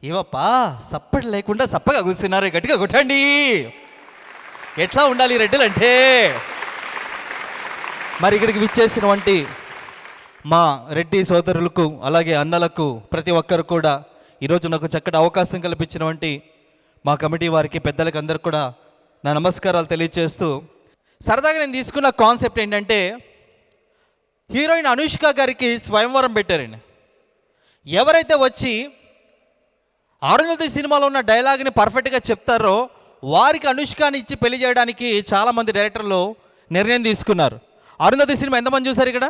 ఏవప్పా సప్పటి లేకుండా సప్పగా కూర్చున్నారు, గట్టిగా కొట్టండి. ఎట్లా ఉండాలి రెడ్డిలు అంటే? మరి ఇక్కడికి విచ్చేసినటువంటి మా రెడ్డి సోదరులకు అలాగే అన్నలకు ప్రతి ఒక్కరు కూడా ఈరోజు నాకు చక్కటి అవకాశం కల్పించినటువంటి మా కమిటీ వారికి పెద్దలకు అందరికి కూడా నా నమస్కారాలు తెలియజేస్తూ, సరదాగా నేను తీసుకున్న కాన్సెప్ట్ ఏంటంటే హీరోయిన్ అనుష్క గారికి స్వయంవరం పెట్టారండి. ఎవరైతే వచ్చి అరుంధతి సినిమాలో ఉన్న డైలాగ్ని పర్ఫెక్ట్గా చెప్తారో వారికి అనుష్కని ఇచ్చి పెళ్లి చేయడానికి చాలామంది డైరెక్టర్లు నిర్ణయం తీసుకున్నారు. అరుంధతి సినిమా ఎంతమంది చూశారు ఇక్కడ?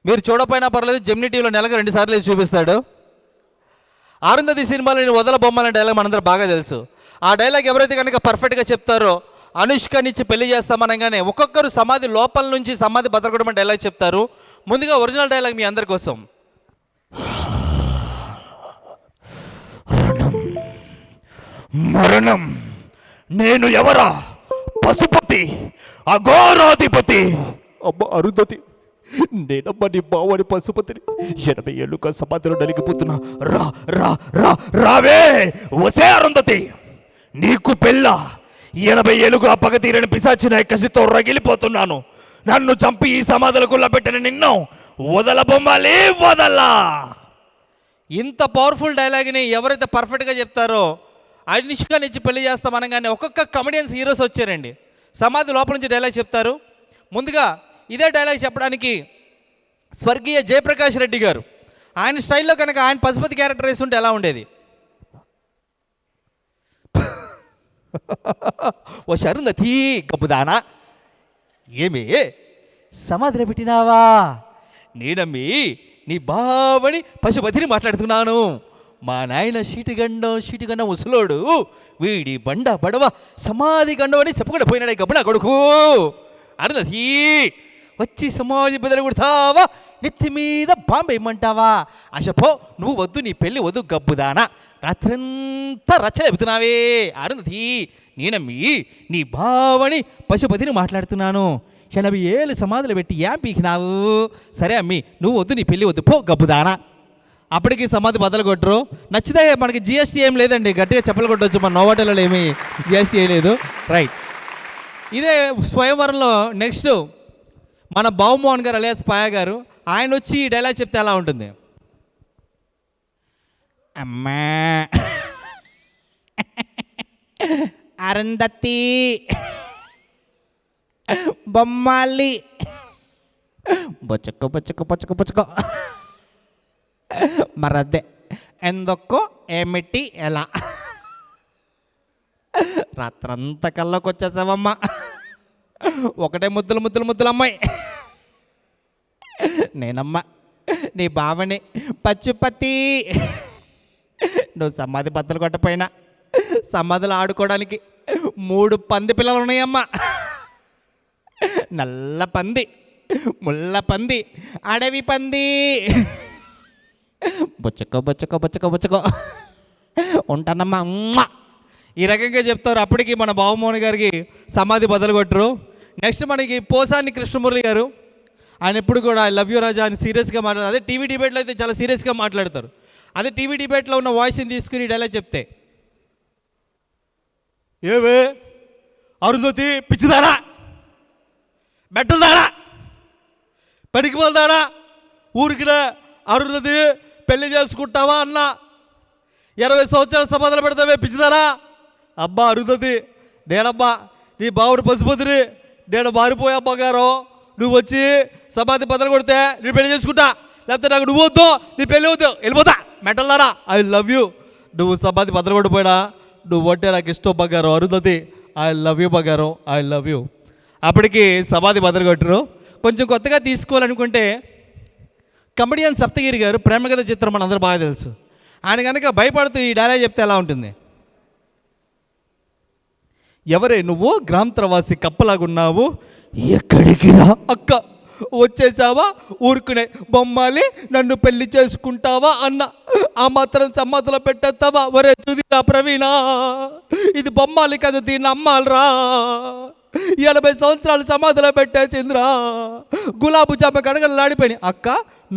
మీరు చూడపోయినా పర్లేదు, జెమినీ టీవీలో నెలకు 2 సార్లు చూపిస్తాడు. అరుంధతి సినిమాలో వదల బొమ్మల డైలాగ్ మనందరూ బాగా తెలుసు. ఆ డైలాగ్ ఎవరైతే కనుక పర్ఫెక్ట్గా చెప్తారో అనుష్కనిచ్చి పెళ్లి చేస్తామనగానే ఒక్కొక్కరు సమాధి లోపల నుంచి సమాధి బతకడం డైలాగ్ చెప్తారు. ముందుగా ఒరిజినల్ డైలాగ్ మీ అందరి కోసం. మరణం నేను ఎవరా? పశుపతి, అఘోరాధిపతి. అమ్మ అరుంధతి, నేనమ్మ నీ బావని పశుపతిని. 80 ఏళ్ళుగా సమాధిలో నలిగిపోతున్నా. రా రా రా రావే వసే అరుంధతి, నీకు పెళ్ళ. 80 ఏళ్ళుగా పగ తీరని పిశాచిన కసితో రగిలిపోతున్నాను. నన్ను చంపి ఈ సమాధులకు పెట్టిన నిన్ను వదల బొమ్మాలి, వదలా. ఇంత పవర్ఫుల్ డైలాగ్ని ఎవరైతే పర్ఫెక్ట్గా చెప్తారో అనుష్కనిచ్చి పెళ్లి చేస్తామనగానే ఒక్కొక్క కమెడియన్స్ హీరోస్ వచ్చారండి. సమాధి లోపల నుంచి డైలాగ్ చెప్తారు. ముందుగా ఇదే డైలాగ్ చెప్పడానికి స్వర్గీయ జయప్రకాష్ రెడ్డి గారు, ఆయన స్టైల్లో కనుక ఆయన పశుపతి క్యారెక్టర్ వేస్తుంటే ఎలా ఉండేది? ఓ అరుంధతి గబ్బుదానా, ఏమి సమాధిలో పెట్టినావా? నేనమ్మి నీ బావని పశుపతిని మాట్లాడుతున్నాను. మా నాయన షీటిగండం ఉసులోడు, వీడి బండ బడవ సమాధి గండం అని చెప్పకుండా పోయినాడే గబ్బున కొడుకు. అరుంధతి వచ్చి సమాధి బదులు కొడతావా? నెత్తి మీద బాంబేయమంటావా? అశపో నువ్వు వద్దు, నీ పెళ్ళి వద్దు గబ్బుదానా. రాత్రంతా రచ్చ చెబుతున్నావే. అరుంధతి నేనమ్మి నీ బావని పశుపతిని మాట్లాడుతున్నాను. 80 ఏళ్ళు సమాధులు పెట్టి ఏం పీకినావు? సరే అమ్మి నువ్వు వద్దు, నీ పెళ్ళి వద్దు, పో గబ్బుదానా. అప్పటికి సమాధి బదులు కొట్టరు. నచ్చితే మనకి జిఎస్టీ ఏం లేదండి, గట్టిగా చెప్పలు కొట్టవచ్చు. మన నోవాటలలో ఏమీ జిఎస్టీ లేదు. రైట్. ఇదే స్వయంవరంలో నెక్స్ట్ మన బాబుమోహన్ గారు అలియాస్ పాయ గారు, ఆయన వచ్చి ఈ డైలాగ్ చెప్తే ఎలా ఉంటుంది? అమ్మా అరుంధతి బొమ్మాలి బొచ్చకో బొచ్చకో బొచ్చకో బొచ్చకో మరదే ఎందుకో ఏమిటి ఎలా రాత్రంతా కల్లోకి వచ్చేసావమ్మ. ఒకటే ముద్దులు అమ్మాయి. నేనమ్మ నీ బావని పచ్చుపతి. నువ్వు సమాధి బద్దలు కొట్టపోయినా సమాధులు ఆడుకోవడానికి 3 పంది పిల్లలు ఉన్నాయమ్మా. నల్ల పంది, ముళ్ళ పంది, అడవి పంది. బొచ్చకో బొచ్చకో బొచ్చకో బొచ్చకో ఉంటానమ్మా. ఈ రకంగా చెప్తారు. అప్పటికి మన బాబుమోహన్ గారికి సమాధి బదులు కొట్టరు. నెక్స్ట్ మనకి పోసాని కృష్ణమురళి గారు, ఆయన ఎప్పుడు కూడా ఐ లవ్ యూ రాజా అని సీరియస్గా మాట్లాడతారు. అదే టీవీ డిబేట్లో అయితే చాలా సీరియస్గా మాట్లాడతారు. అదే టీవీ డిబేట్లో ఉన్న వాయిస్ని తీసుకుని డైలాగ్ చెప్తే, ఏవే అరుంధతి పిచ్చిదారా, మెట్టలదారా, పనికి వెళ్దాడా, ఊరికిలే అరుంధతి పెళ్లి చేసుకుంటావా అన్న. 20 సంవత్సరాల సమాధానం పెడతావే పిచ్చిదారా. అబ్బా అరుంధతి, నేనబ్బా నీ బావుడు పశుపతిని, నేను మారిపోయా అమ్మగారు. నువ్వు వచ్చి సమాధి బదులు కొడితే నేను పెళ్లి చేసుకుంటా, లేకపోతే నాకు నువ్వు వద్దు, నీ పెళ్ళి వద్దు, వెళ్ళిపోతా. మెట్టలారా ఐ లవ్ యూ. నువ్వు సమాధి బదులు కొడిపోయినా నువ్వు అంటే నాకు ఇష్టం బంగారు. అరుంధతి ఐ లవ్ యూ బంగారు, ఐ లవ్ యూ. అప్పటికి సమాధి బదులు కొట్టరు. కొంచెం కొత్తగా తీసుకోవాలనుకుంటే కమెడియన్ సప్తగిరి గారు, ప్రేమకథ చిత్రం మనందరూ బాగా తెలుసు. ఆయన కనుక భయపడుతూ ఈ డైలాగ్ చెప్తే ఎలా ఉంటుంది? ఎవరే నువ్వు గ్రామాంతరవాసి కప్పలాగున్నావు, ఎక్కడికి రా అక్క వచ్చేసావా, ఊరుకునే బొమ్మాలి నన్ను పెళ్లి చేసుకుంటావా అన్న. ఆ మాత్రం సమ్మతిలో పెట్టేస్తావా? ఒరే తుదిరా ప్రవీణ, ఇది బొమ్మాలి కదా, దీన్ని అమ్మాలరా. 80 సంవత్సరాలు సమాధిలో పెట్టేసిందిరా. గులాబు జామ కడగలాడిపోయి, అక్క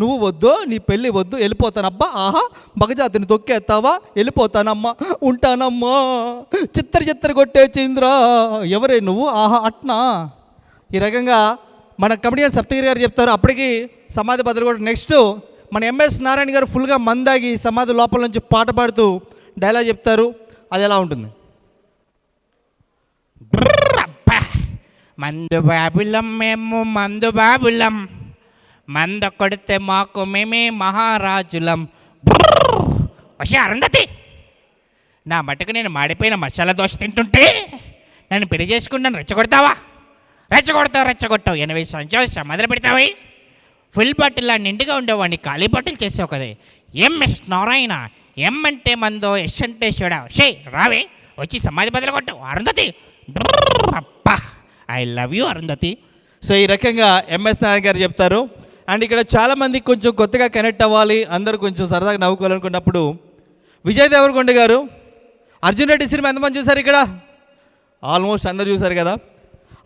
నువ్వు వద్దు, నీ పెళ్ళి వద్దు, వెళ్ళిపోతానబ్బా. ఆహా, మగజాతిని తొక్కేస్తావా? వెళ్ళిపోతానమ్మా, ఉంటానమ్మా. చిత్తర కొట్టేసిందిరా. ఎవరే నువ్వు? ఆహా అట్నా. ఈ రకంగా మన కమెడియన్ సప్తగిరి గారు చెప్తారు. అప్పటికి సమాధి బదులు కూడా నెక్స్ట్ మన ఎంఎస్ నారాయణ గారు ఫుల్గా మందాగి సమాధి లోపల నుంచి పాట పాడుతూ డైలాగ్ చెప్తారు. అది ఎలా ఉంటుంది? మందు బాబులం మేము మందు బాబులం, మంద కొడితే మాకు మేమే మహారాజులం. వచ్చే అరుంధతి, నా మటుకు నేను మాడిపోయిన మసాలా దోశ తింటుంటే నన్ను పెళ్లి చేసుకున్నాను రెచ్చగొడతావా? రెచ్చగొడతావు 80 సంవత్సరాలు మొదలు పెడతావా? ఫుల్ బాటిల్లా నిండుగా ఉండేవాడిని ఖాళీ బాటిల్ చేసావు కదా. ఎంఎస్ నారాయణ, ఎం అంటే మందో, ఎస్ అంటే చూడా. షే రావే, వచ్చి సమాధి బదులు కొట్టావు అరుంధతి. అప్పా, I love you Arundhati. So ఈ రకంగా ఎంఎస్ నారాయణ గారు చెప్తారు. అండ్ ఇక్కడ చాలామంది కొంచెం కొత్తగా కనెక్ట్ అవ్వాలి, అందరూ కొంచెం సరదాగా నవ్వుకోవాలనుకున్నప్పుడు విజయ్ దేవరకొండ గారు అర్జున్ రెడ్డి సినిమా ఎంతమంది చూసారు ఇక్కడ? ఆల్మోస్ట్ అందరు చూసారు కదా.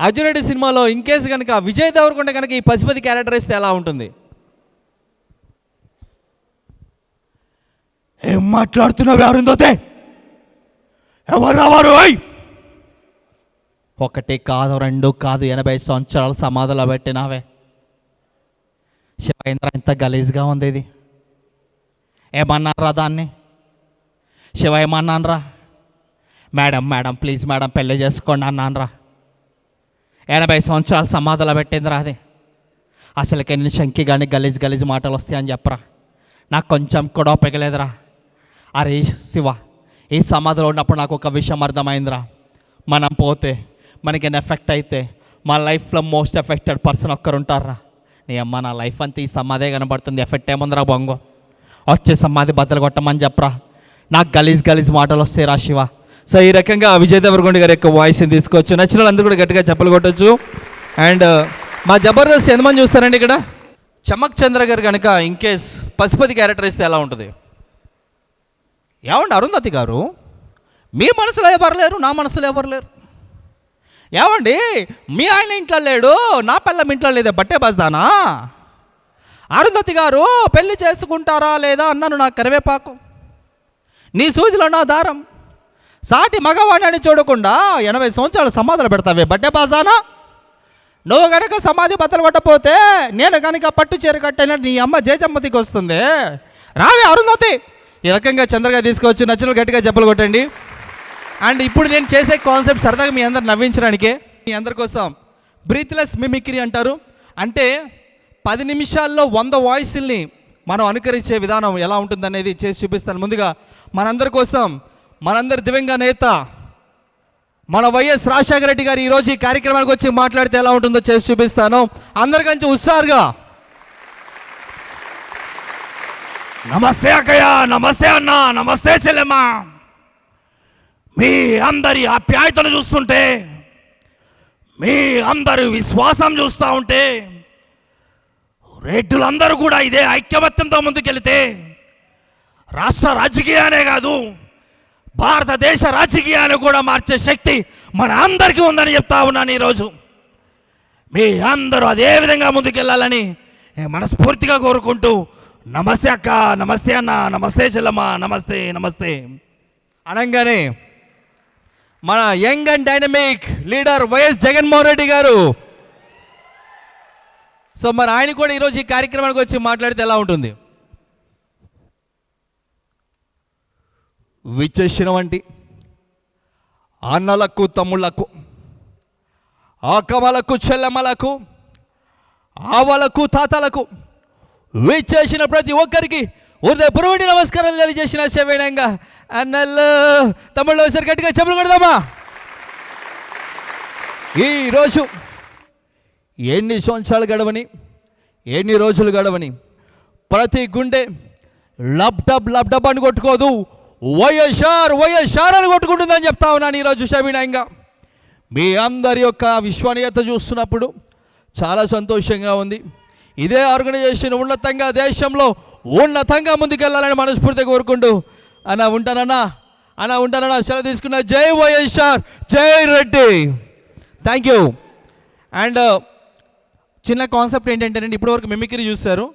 అర్జున్ రెడ్డి సినిమాలో ఇన్కేస్ కనుక విజయ్ దేవరకొండ కనుక ఈ పశుపతి క్యారెక్టర్ ఇస్తే ఎలా ఉంటుంది? ఏం మాట్లాడుతున్నావు అరుంధతి? ఎవరు వారు? ఒకటి కాదు, రెండు కాదు, 80 సంవత్సరాలు సమాధిలో పెట్టినావే. శివేంద్ర, ఎంత గలీజ్గా ఉంది ఇది. ఏమన్నారా దాన్ని? శివ ఏమన్నానరా? మేడం ప్లీజ్ మేడం పెళ్ళి చేసుకోండి అన్నానరా. 80 సంవత్సరాలు సమాధిలో పెట్టిందిరా అది. అసలుకి నేను శంకి కానీ గలీజ్ మాటలు వస్తాయని చెప్పరా. నాకు కొంచెం కూడా పెగలేదురా. అరే శివ, ఈ సమాధిలో ఉన్నప్పుడు నాకు ఒక విషయం అర్థమైందిరా. మనం పోతే మనకి ఎఫెక్ట్ అయితే మా లైఫ్లో మోస్ట్ ఎఫెక్టెడ్ పర్సన్ ఒక్కరు ఉంటారా. నీ అమ్మ, నా లైఫ్ అంతా ఈ సమాధే కనబడుతుంది. ఎఫెక్ట్ ఏముందిరా బొంగో. వచ్చే సమాధి బద్దలు కొట్టమని చెప్పరా. నాకు గలీజ్ మాటలు వస్తాయి రా శివ. సో ఈ రకంగా విజయ్ దేవరకొండ గారి యొక్క వాయిస్ని తీసుకోవచ్చు. నచ్చిన వాళ్ళందరూ కూడా గట్టిగా చెప్పలు కొట్టచ్చు. అండ్ మా జబర్దస్త్ ఎంతమంది చూస్తారండి ఇక్కడ? చమక్ చంద్ర గారు కనుక ఇన్కేస్ పశుపతి క్యారెక్టర్ ఇస్తే ఎలా ఉంటుంది? ఏమండి అరుంధతి గారు, మీ మనసులో ఎవరు లేరు, నా మనసులో ఎవరు లేరు. ఏమండి, మీ ఆయన ఇంట్లో లేడు, నా పిల్లం ఇంట్లో లేదే, బట్టే బస్దానా? అరుంధతి గారు పెళ్లి చేసుకుంటారా లేదా అన్నాను. నా కరివేపాకు, నీ సూదిలో నా దారం, సాటి మగవాడిని చూడకుండా 80 సంవత్సరాలు సమాధులు పెడతావే, బట్టే బాజానా? నువ్వు కనుక సమాధి బద్దలు కొట్టపోతే నేను కనుక పట్టు చీర కట్టిన నీ అమ్మ జయచమ్మతికి వస్తుంది. రావే అరుంధతి. ఈ రకంగా చంద్రగా తీసుకోవచ్చు. నచ్చిన గట్టిగా చెప్పులు కొట్టండి. అండ్ ఇప్పుడు నేను చేసే కాన్సెప్ట్ సరదాగా మీ అందరు నవ్వించడానికే. మీ అందరి కోసం బ్రీత్లెస్ మిమిక్రీ అంటారు. అంటే 10 నిమిషాల్లో 100 వాయిస్ల్ని మనం అనుకరించే విధానం ఎలా ఉంటుందనేది చేసి చూపిస్తాను. ముందుగా మనందరి కోసం మనందరి దివంగ నేత మన వైఎస్ రాజశేఖర రెడ్డి గారు ఈరోజు ఈ కార్యక్రమానికి వచ్చి మాట్లాడితే ఎలా ఉంటుందో చేసి చూపిస్తాను. అందరికంటే ఉత్సాహంగా నమస్తే అక్కయ్య, నమస్తే అన్న, నమస్తే చెల్లెమ్మ. మీ అందరి ఆప్యాయతను చూస్తుంటే, మీ అందరి విశ్వాసం చూస్తూ ఉంటే, రెడ్డులందరూ కూడా ఇదే ఐక్యమత్యంతో ముందుకెళితే రాష్ట్ర రాజకీయానే కాదు, భారతదేశ రాజకీయాన్ని కూడా మార్చే శక్తి మన అందరికీ ఉందని చెప్తా ఉన్నాను. ఈరోజు మీ అందరూ అదే విధంగా ముందుకెళ్ళాలని మనస్ఫూర్తిగా కోరుకుంటూ, నమస్తే అక్క, నమస్తే అన్న, నమస్తే చెల్లమ్మ, నమస్తే నమస్తే అనగానే మన young and dynamic leader YS Jaganmohan Reddy గారు. సో మరి ఆయన కూడా ఈరోజు ఈ కార్యక్రమానికి వచ్చి మాట్లాడితే ఎలా ఉంటుంది? విచ్చేసిన వంటి అన్నలకు, తమ్ముళ్లకు, అక్కమలకు, చెల్లెమ్మలకు, ఆవలకు, తాతలకు విచ్చేసిన ప్రతి ఒక్కరికి హృదయపూర్వక నమస్కారాలు తెలియజేసిన శవేణంగా అన్నలు, తమ్ముళ్ళు ఒకసారి గట్టిగా చెప్పులు కొడదామా? ఈరోజు ఎన్ని సంవత్సరాలు గడవని, ఎన్ని రోజులు గడవని ప్రతి గుండె లబ్డబ్ అని కొట్టుకోదు, వైఎస్ఆర్ అని కొట్టుకుంటుందని చెప్తా ఉన్నాను ఈరోజు శబీనంగా. మీ అందరి యొక్క విశ్వనీయత చూస్తున్నప్పుడు చాలా సంతోషంగా ఉంది. ఇదే ఆర్గనైజేషన్ ఉన్నతంగా దేశంలో ఉన్నతంగా ముందుకెళ్ళాలని మనస్ఫూర్తిగా కోరుకుంటూ ఉంటానన్నా సెలవు తీసుకున్నా. జై వైఎస్ఆర్, జై రెడ్డి. Thank you. అండ్ చిన్న కాన్సెప్ట్ ఏంటంటేనండి, ఇప్పటివరకు మిమిక్రీ చూస్తారు.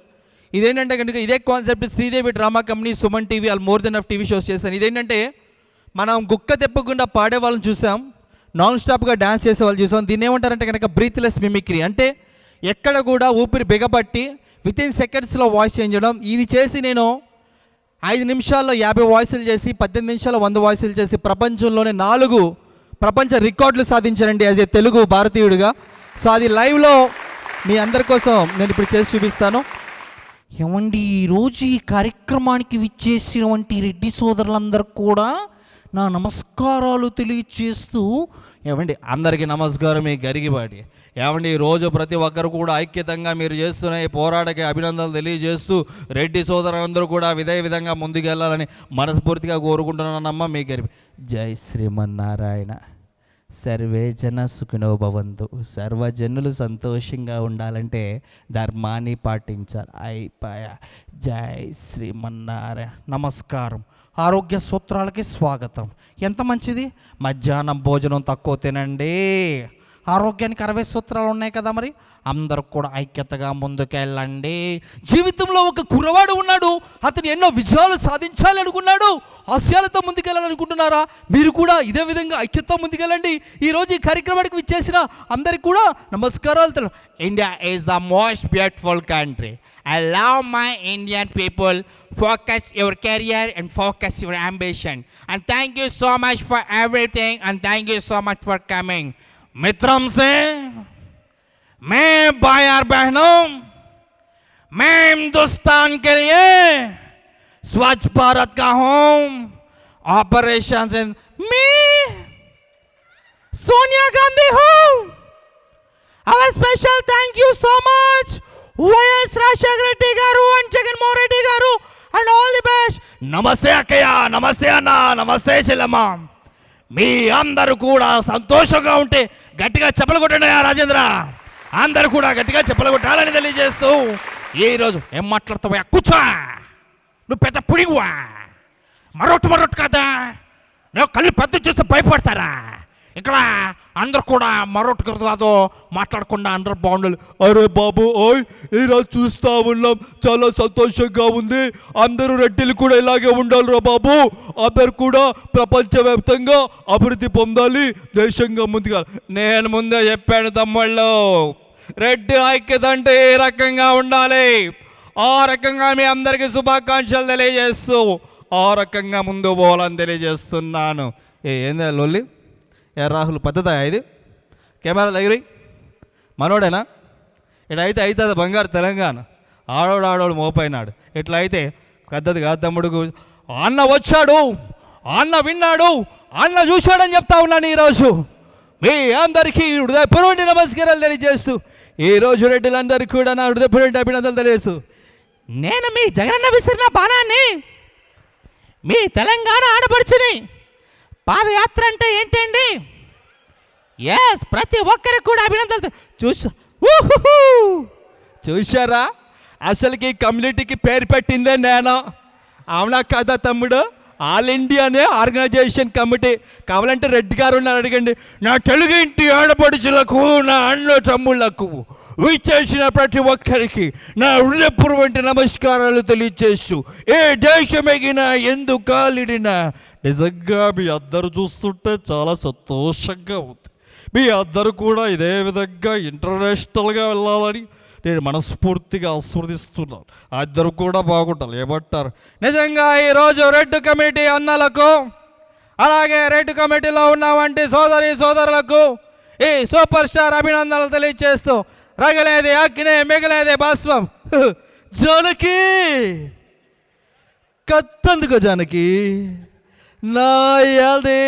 ఇదేంటంటే కనుక ఇదే concept Sridevi drama company, Suman TV, all more then of TV shows చేశాను. ఇదేంటంటే మనం గుక్క తెప్పకుండా పాడే వాళ్ళని చూసాం, నాన్ స్టాప్గా డ్యాన్స్ చేసే వాళ్ళు చూసాం. దీన్ని ఏమంటారంటే కనుక బ్రీత్లెస్ మిమిక్రీ. అంటే ఎక్కడ కూడా ఊపిరి బిగబట్టి వితిన్ సెకండ్స్లో వాయిస్ చేంజ్ చేయడం. ఇది చేసి నేను 5 నిమిషాల్లో 50 వాయిస్లు చేసి 18 నిమిషాల్లో 100 వాయిస్లు చేసి ప్రపంచంలోనే 4 ప్రపంచ రికార్డులు సాధించానండి యాజ్ ఏ తెలుగు భారతీయుడిగా. సో అది లైవ్లో మీ అందరి కోసం నేను ఇప్పుడు చేసి చూపిస్తాను. ఏమండి, ఈరోజు ఈ కార్యక్రమానికి విచ్చేసినటువంటి రెడ్డి సోదరులందరూ కూడా నా నమస్కారాలు తెలియచేస్తూ, ఏమండి అందరికీ నమస్కారం. ఈ గరిగిబాటి ఏమండి, ఈరోజు ప్రతి ఒక్కరు కూడా ఐక్యతంగా మీరు చేస్తున్న ఈ పోరాటకి అభినందనలు తెలియజేస్తూ రెడ్డి సోదరులందరూ కూడా ఇదే విధంగా ముందుకెళ్ళాలని మనస్ఫూర్తిగా కోరుకుంటున్నానమ్మ. మీ గరిబి. జై శ్రీమన్నారాయణ. సర్వే జన సుఖినో భవంతు. సర్వజనులు సంతోషంగా ఉండాలంటే ధర్మాన్ని పాటించాలి. అయిపోయా. జై శ్రీమన్నారాయణ. నమస్కారం. ఆరోగ్య సూత్రాలకి స్వాగతం. ఎంత మంచిది, మధ్యాహ్నం భోజనం తక్కువ తినండి. ఆరోగ్యానికి 60 సూత్రాలు ఉన్నాయి కదా, మరి అందరూ కూడా ఐక్యతగా ముందుకెళ్ళండి. జీవితంలో ఒక కుర్రవాడు ఉన్నాడు, అతను ఎన్నో విజయాలు సాధించాలి అనుకున్నాడు, ఆశయాలతో ముందుకెళ్ళాలనుకుంటున్నారా? మీరు కూడా ఇదే విధంగా ఐక్యతతో ముందుకెళ్ళండి. ఈరోజు ఈ కార్యక్రమానికి విచ్చేసిన అందరికి కూడా నమస్కారాలు. India is the most beautiful country. I love my Indian people. Focus your career and focus your ambition. And thank you so much for everything and thank you so much for coming. मित्रों से मैं भाई और बहनों, मैं हिंदुस्तान के लिए स्वच्छ भारत का हूँ ऑपरेशन से मैं सोनिया गांधी हूँ. Our special thank you so much YS Rajasekhara Reddy గారు అండ్ జగన్మోహన్ రెడ్డి గారు అండ్ ఆల్ ది బెస్ట్. నమస్తే అక్కయ్య, నమస్తే అన్న, నమస్తే చెల్లమ్మ. మీ అందరూ కూడా సంతోషంగా ఉంటే గట్టిగా చెప్పలు కొట్టండి రాజేంద్ర. అందరూ కూడా గట్టిగా చెప్పలు కొట్టాలని తెలియజేస్తూ ఈరోజు ఏం మాట్లాడుతావా? కూర్చో, నువ్వు పెద్ద పుడిగువా, మరొట్టు కదా. నువ్వు కళ్ళు పెద్ద చూస్తే భయపడతారా? ఇక్కడ అందరు కూడా మరొకటి కాదు మాట్లాడకుండా అందరూ బాగుండాలి. అరే బాబు, ఓయ్ ఈరోజు చూస్తా ఉన్నాం, చాలా సంతోషంగా ఉంది. అందరూ రెడ్డిలు కూడా ఇలాగే ఉండాలిరా బాబు. అందరు కూడా ప్రపంచవ్యాప్తంగా అభివృద్ధి పొందాలి, దేశంగా ముందుగా. నేను ముందే చెప్పాను తమ్ముళ్ళు, రెడ్డి ఐక్యత అంటే ఏ రకంగా ఉండాలి, ఆ రకంగా మీ అందరికీ శుభాకాంక్షలు తెలియజేస్తూ ఆ రకంగా ముందు పోవాలని తెలియజేస్తున్నాను. ఏందా లొల్లి? రాహుల్ పద్ధత ఇది? కెమెరా దగ్గర మనోడేనా? ఇట్లా అయితే అవుతుంది బంగారు తెలంగాణ. ఆడోడు మోపైనాడు. ఇట్లా అయితే పద్ధతి కాదు తమ్ముడు. అన్న వచ్చాడు, అన్న విన్నాడు, అన్న చూశాడని చెప్తా ఉన్నాను. ఈరోజు మీ అందరికీ హృదయపూర్వక నమస్కారాలు తెలియజేస్తూ ఈరోజు రెడ్డిలందరికీ కూడా నా హృదయపూర్వక అభినందనలు తెలియజేస్తూ, నేను మీ జగనన్న విసిరిన బాణాన్ని, మీ తెలంగాణ ఆడపడుచుని. పాదయాత్ర అంటే ఏంటండి? ఎస్, ప్రతి ఒక్కరికి కూడా అభినందనలు. చూశారా? అసలుకి కమ్యూనిటీకి పేరు పెట్టిందే నేను. అవునా కదా తమ్ముడు? ఆల్ ఇండియానే ఆర్గనైజేషన్ కమిటీ. కావాలంటే రెడ్డి గారు ఉన్నారు, అడగండి. నా తెలుగు ఇంటి ఆడపడుచులకు, నా అన్న తమ్ముళ్లకు, విచ్చేసిన ప్రతి ఒక్కరికి నా హృదయపూర్వక నమస్కారాలు తెలియచేస్తూ, ఏ దేశమెగినా ఎందుకు కాలిడినా నిజంగా మీ అందరూ చూస్తుంటే చాలా సంతోషంగా ఉంది. మీ అందరూ కూడా ఇదే విధంగా ఇంటర్నేషనల్గా వెళ్ళాలని నేను మనస్ఫూర్తిగా ఆస్వాదిస్తున్నాను. అందరూ కూడా బాగుంటారు. ఏమంటారు? నిజంగా ఈరోజు రెడ్ కమిటీ అన్నలకు, అలాగే రెడ్ కమిటీలో ఉన్నవంటి సోదరులకు ఈ సూపర్ స్టార్ అభినందనలు తెలియజేస్తూ, రగలేది అగ్ని మిగలేది భస్వం. జానకి కత్తందుకో జానకి నా యాల్ది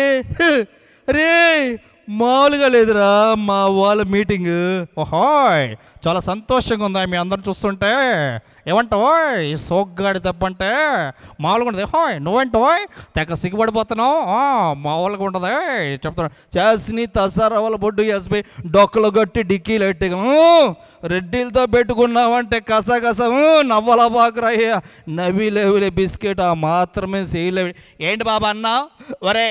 రే మామూలుగా లేదురా మా వాళ్ళ మీటింగ్. ఓహోయ్, చాలా సంతోషంగా ఉందా మీ అందరం చూస్తుంటే? ఏమంటావు ఈ సోగ్గాడి తప్పంటే మామూలుగా ఉండదు హోయ్ నువ్వేంటో తెగ సిగ్గుపడిపోతున్నావు మామూలుగా ఉండదు చెప్తాను చేసి తసారవల బొడ్డు ఎస్బై డొక్కలు గట్టి డిక్కీలు ఎట్టి రెడ్డిలతో పెట్టుకున్నావంటే కస నవ్వల బాకురయ్యా నవి లేవులే బిస్కెట్ ఆ మాత్రమే చేయలేవు. ఏంటి బాబా అన్నా ఒరే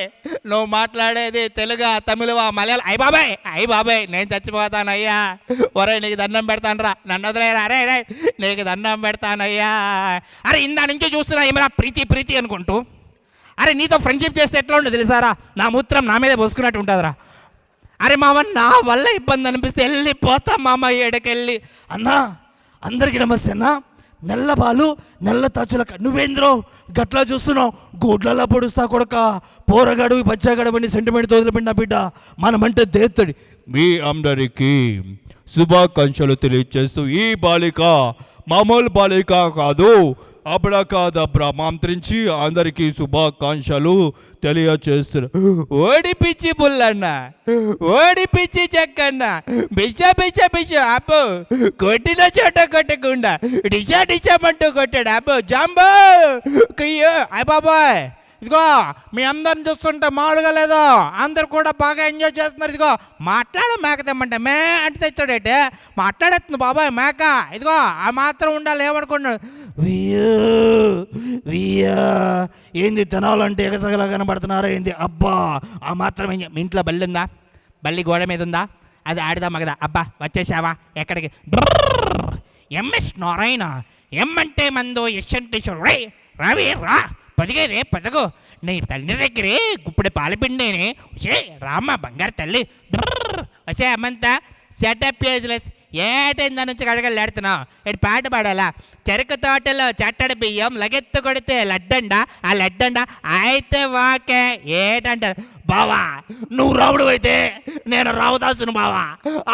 నువ్వు మాట్లాడేది తెలుగా తమిళవా మలయాళం అయ్యి బాబాయ్ నేను చచ్చిపోతానయ్యా ఒరే నీకు దండం పెడతానరా నన్ను వదిలేరా అరే రే నీకు దండం పెడతానయ్యా. అరే ఇందా నుంచి చూస్తున్నా ఏమరా ప్రీతి అనుకుంటూ అరే నీతో ఫ్రెండ్షిప్ చేస్తే ఎట్లా ఉండదు తెలుసారా నా మూత్రం నా మీదే పోసుకున్నట్టు ఉంటుందిరా. అరే మామ నా వల్ల ఇబ్బంది అనిపిస్తే వెళ్ళిపోతా మామ ఏడకెళ్ళి. అన్నా అందరికీ నమస్తే అన్నా. నల్ల బాలు నల్ల తాచులక నువ్వేంద్రో గట్లా చూస్తున్నావు గూడ్లలో పొడుస్తా కొడక పోరగాడు పచ్చగడవని సెంటిమెంట్ వదిలిపెట్టిన బిడ్డ మనమంటే దేత్తడి. మీ అందరికీ శుభాకాంక్షలు తెలియజేస్తూ ఈ బాలిక మామూలు బాలిక కాదు, అబ్రకాదబ్రా మంత్రించి అందరికీ శుభాకాంక్షలు తెలియజేస్తున్నారు. ఓడి పిచ్చి పుల్లన్న ఓడి పిచ్చి చెక్కన్న బిచ్చ అబ్బో కొట్టిన చోట కొట్టకుండా డిచమంటూ కొట్టాడు అబ్బో జాంబో కయ్యో అయ్య బాబాయ్. ఇదిగో మీ అందరిని చూస్తుంటే మామూలుగా లేదో అందరు కూడా బాగా ఎంజాయ్ చేస్తున్నారు. ఇదిగో మాట్లాడు మేక తెమ్మంటే మే అంటే తెచ్చాడేటే మాట్లాడేస్తుంది బాబాయ్ మేక. ఇదిగో ఆ మాత్రం ఉండాలి ఏమనుకున్నాడు. వియ్యా ఏంది తినాలంటే ఎగసగలా కనబడుతున్నారా ఏంది అబ్బా ఆ మాత్రం ఏం మీ ఇంట్లో బల్లి ఉందా బల్లి గోడ మీద ఉందా అది ఆడిదా మగదా అబ్బా వచ్చేసావా ఎక్కడికి ఎంఎస్ నారాయణ ఎమ్మంటే మందో ఎస్ అంటే రే రవి రా పదిగేదే పదగు నీ తండ్రి దగ్గరే గుప్పుడు పాలపిండేనే వచ్చే రామ్మ బంగారు తల్లి వచ్చే అమ్మంతా సెటప్ ప్లేస్లెస్ ఏటైంది దాని నుంచి కడగలాడుతున్నావు ఇటు పాట పాడాలా చెరుకు తోటలో చట్టడి బియ్యం లగెత్తు కొడితే లడ్డండ ఆ లడ్డండ అయితే వాకే ఏటంటారు బావా నువ్వు రావుడు అయితే నేను రావుదాసును బావా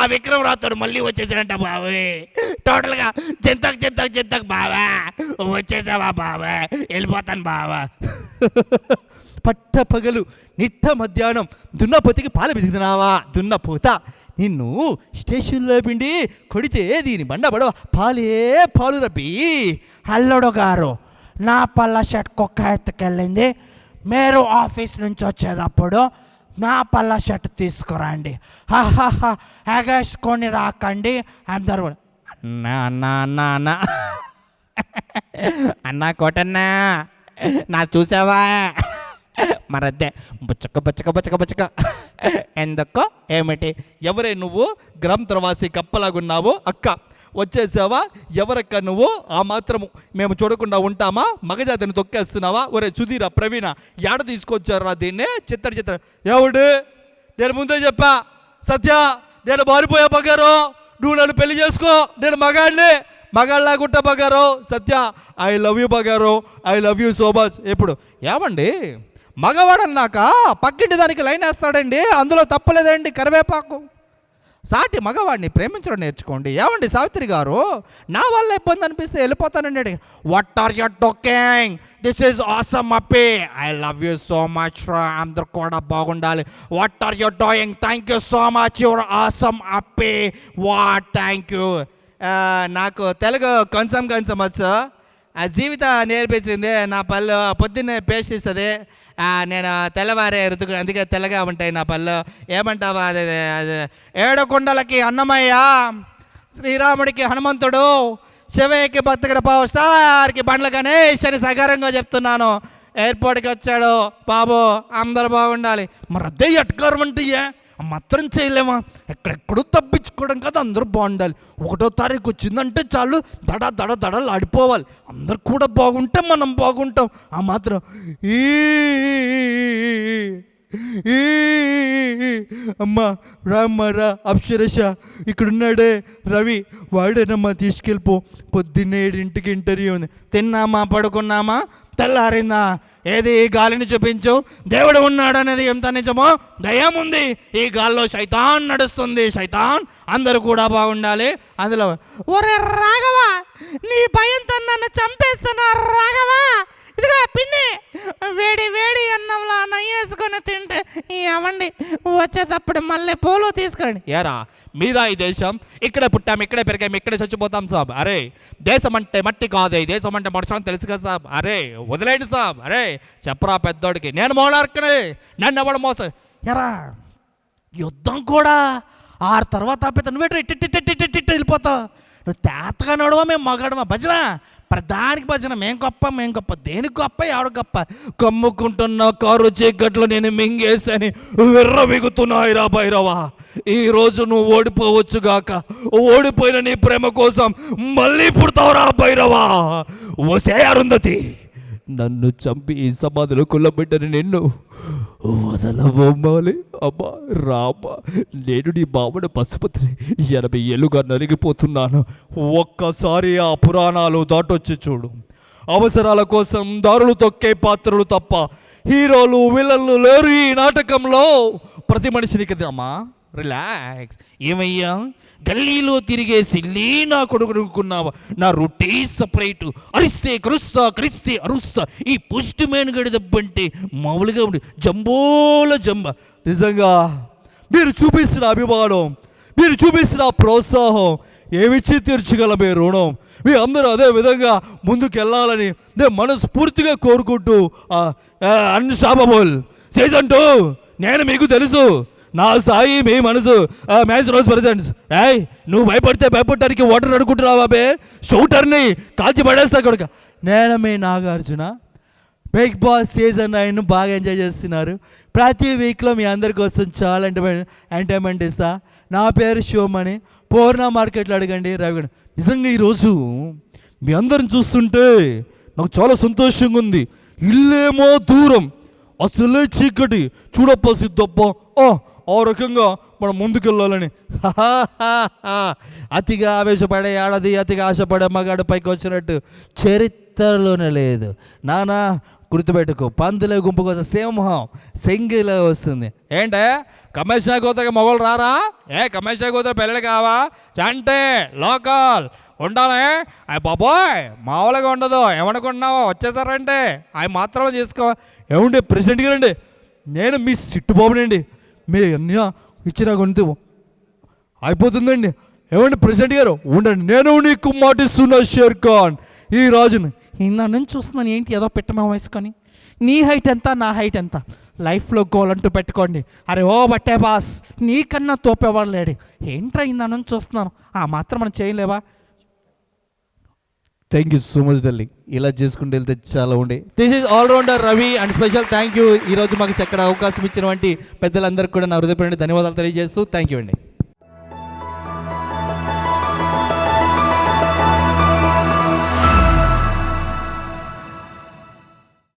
ఆ విక్రమ్ రావుతాడు మళ్ళీ వచ్చేసాడంట బావే టోటల్గా చింతకు బావా వచ్చేసావా బావా వెళ్ళిపోతాను బావా. పట్ట పగలు నిట్ట మధ్యాహ్నం దున్నపోతికి పాలు బిదిగినావా దున్నపోత నిన్ను స్టేషన్లో పిండి కొడితే దీని బండబడవ పాలు రబ్బి. అల్లుడు గారు నా పళ్ళ షర్ట్ కుక్క ఎత్తుకెళ్ళింది మీరు ఆఫీస్ నుంచి వచ్చేటప్పుడు నా పళ్ళ షర్ట్ తీసుకురండి ఎగేసుకొని రాకండి అందరు అన్నా అన్నా కోటన్నా నా చూసావా మరద్దే బుచ్చక ఎందుకో ఏమిటి ఎవరే నువ్వు గ్రంథవాసి కప్పలాగున్నావు అక్క వచ్చేసావా ఎవరక్క నువ్వు ఆ మాత్రము మేము చూడకుండా ఉంటామా మగజాతిని తొక్కేస్తున్నావా ఒరే సుధీర ప్రవీణ ఏడ తీసుకొచ్చారా దీన్ని చిత్తడి ఎవడు నేను ముందే చెప్పా సత్య నేను మారిపోయా బగారు నువ్వు నన్ను పెళ్లి చేసుకో నేను మగాళ్ళలాగుంటా బగారు సత్య ఐ లవ్ యూ బగారు I love you so much. ఎప్పుడు ఏమండి మగవాడన్నాక పక్కింటి దానికి లైన్ వేస్తాడండి అందులో తప్పలేదండి కరివేపాకు. సాటి మగవాడిని ప్రేమించడం నేర్చుకోండి. ఏమండి సావిత్రి గారు నా వల్ల ఇబ్బంది అనిపిస్తే వెళ్ళిపోతానండి. What are you talking this is awesome Appi I love you so much అందరు కూడా బాగుండాలి. What are you doing thank you so much your awesome Appi what thank you. నాకు తెలుగు కొంచెం వచ్చు జీవిత నేర్పించింది నా పళ్ళు పొద్దున్నే పేస్ట్ ఇస్తుంది నేను తెల్లవారే ఋతుకు అందుకే తెల్లగా ఉంటాయి నా పళ్ళు. ఏమంటావా అదే ఏడుకొండలకి అన్నమయ్య శ్రీరాముడికి హనుమంతుడు శివయ్యకి బతుకడ పవర్ స్టార్కి బండ్ల గణేష్ అని సగరంగా చెప్తున్నాను. ఎయిర్పోర్ట్కి వచ్చాడు బాబు అందరు బాగుండాలి. మరి అదే ఎట్కారం అంటే మాత్రం చేయలేమా ఎక్కడెక్కడో తప్పించుకోవడం కదా అందరూ బాగుండాలి. 1వ తారీఖు వచ్చిందంటే చాలు దడలు ఆడిపోవాలి. అందరు కూడా బాగుంటే మనం బాగుంటాం. ఆ మాత్రం అమ్మా రామ్మరా అప్సరశ ఇక్కడున్నాడే రవి వాడేనమ్మా తీసుకెళ్ళిపో పొద్దున్నే 7ంటికి ఇంటర్వ్యూ ఉంది. తిన్నామా పడుకున్నామా తెల్లారిందా ఏది ఈ గాలిని చూపించు దేవుడు ఉన్నాడు అనేది ఎంత నిజమో దయ్యం ఉంది ఈ గాల్లో శైతాన్ నడుస్తుంది శైతాన్ అందరూ కూడా బాగుండాలి. అందులో ఒరే రాఘవా నీ భయంతో నన్ను చంపేస్తున్నా రాఘవా ఇదిగా పిన్ని, వేడి వేడి అన్నంలో నెయ్యి వేసుకొని తింటే ఏమండి వచ్చేటప్పుడు మళ్ళీ పూలు తీసుకురండి. ఏరా మీద ఈ దేశం, ఇక్కడే పుట్టాం, ఇక్కడే పెరిగాం, ఇక్కడే చచ్చిపోతాం సాబ్. అరే దేశం అంటే మట్టి కాదు, ఈ దేశం అంటే మనుషులని తెలుసు కదా సాబ్. అరే వదిలేండి సాబ్. అరే చెప్పరా పెద్దోడికి, నేను మోనార్కని, నన్ను ఎవడు మోసం. ఎరా యుద్ధం కూడా 6 తర్వాత ఆపేతా, నువ్వు ఇట్ట వెళ్ళిపోతావు. నువ్వు తేతగా నడవా, మేము మగాడమా. భజన ప్రధానికి భజన. మేం గొప్ప దేనికి గొప్ప, ఎవడు గొప్ప? కమ్ముకుంటున్న కారు చీకట్లో నేను మింగేసని విర్రవిగుతున్నాయిరా భైరవా. ఈరోజు నువ్వు ఓడిపోవచ్చుగాక, ఓడిపోయిన నీ ప్రేమ కోసం మళ్ళీ పుడతావురా భైరవా. వసే అరుంధతి, నన్ను చంపి ఈ సమాధిలో కుల్లబెట్టని నిన్ను వదలబొమ్మాలి. అమ్మా రామ్మా, నేను నీ బావడ పశుపతిని 80 ఏళ్ళుగా నలిగిపోతున్నాను. ఒక్కసారి ఆ పురాణాలు దాటొచ్చి చూడు. అవసరాల కోసం దారులు తొక్కే పాత్రలు తప్ప హీరోలు విలన్లు లేరు ఈ నాటకంలో. ప్రతి మనిషినికి అమ్మా రిలాక్స్. ఏమయ్యా గల్లీలో తిరిగే సిల్లీ నా కొడుకునుకున్నావా? నా రొట్టే సపరేటు, అరిస్తే కరిస్తే అరుస్తా. ఈ పోస్ట్ మ్యాన్ గడి దెబ్బంటే మామూలుగా ఉండి జంబ. నిజంగా మీరు చూపిస్తున్న అభిమానం, మీరు చూపిస్తున్న ప్రోత్సాహం ఏమిచ్చి తీర్చగల మీ రుణం. మీ అందరూ అదే విధంగా ముందుకు వెళ్ళాలని నేను మనస్ఫూర్తిగా కోరుకుంటూ అన్స్టాపబుల్ సీజన్ 2 నేను మీకు తెలుసు. నా సాయి మీ మనసు మ్యాచ్ రోజ్ ప్రెజెంట్స్. నువ్వు భయపడటానికి ఓటర్ అడుగుంటున్నావు బాబే, షూటర్ని కాల్చి పడేస్తా కొడుక. నేను మీ నాగార్జున. బిగ్ బాస్ సీజన్ 9 బాగా ఎంజాయ్ చేస్తున్నారు. ప్రతి వీక్లో మీ అందరి కోసం చాలా ఎంటర్టైన్మెంట్ ఇస్తా. నా పేరు శివమణి. పూర్ణ మార్కెట్లో అడగండి రవి. నిజంగా ఈరోజు మీ అందరిని చూస్తుంటే నాకు చాలా సంతోషంగా ఉంది. ఇల్లేమో దూరం, అసలే చీకటి, చూడప్ప సిద్ధప్ప ఆ రకంగా మనం ముందుకెళ్ళాలని. అతిగా ఆవేశపడే ఆడది, అతిగా ఆశపడే మగాడు పైకి వచ్చినట్టు చరిత్రలోనే లేదు నానా. గుర్తుపెట్టుకో, పందులే గుంపు కోసం సింహం సింగిలే వస్తుంది. ఏంటే కమిషనర్ కూతురికి మొగలు రారా? కమిషనర్ కూతురు పెళ్ళి కావా? చంటే లోకల్ ఉండాలి. అయ్యి బాబోయ్ మామూలుగా ఉండదు. ఏమనుకుంటున్నావో వచ్చేసారంటే అవి మాత్రమే చేసుకో. ఏమండి ప్రెసిడెంట్ గారండి, నేను మీ సిట్టుబాబునండి. మీ అన్య ఇచ్చిన కొంత అయిపోతుందండి. ఏమండి ప్రెసిడెంట్ గారు ఉండండి, నేను నీకు మాటిస్తున్నా షేర్ ఖాన్ ఈ రాజుని. ఇందా నుంచి చూస్తున్నాను, ఏంటి ఏదో పెట్టమో వేసుకొని. నీ హైట్ ఎంత, నా హైట్ ఎంత, లైఫ్లో గోల్ అంటూ పెట్టుకోండి. అరే ఓ బట్టే బాస్, నీకన్నా తోపేవాడు లేడు. ఏంట్రా ఇందా నుంచి చూస్తున్నాను, ఆ మాత్రం మనం చేయలేవా? Thank you so much Delhi. ఇలా చేసుకుంటూ వెళ్తే చాలా ఉండే. This is allrounder Ravi and special thank you. ఈరోజు మాకు చక్కటి అవకాశం ఇచ్చినటువంటి పెద్దలందరికీ కూడా నా హృదయపూర్వక ధన్యవాదాలు తెలియజేస్తూ థ్యాంక్ యూ అండి.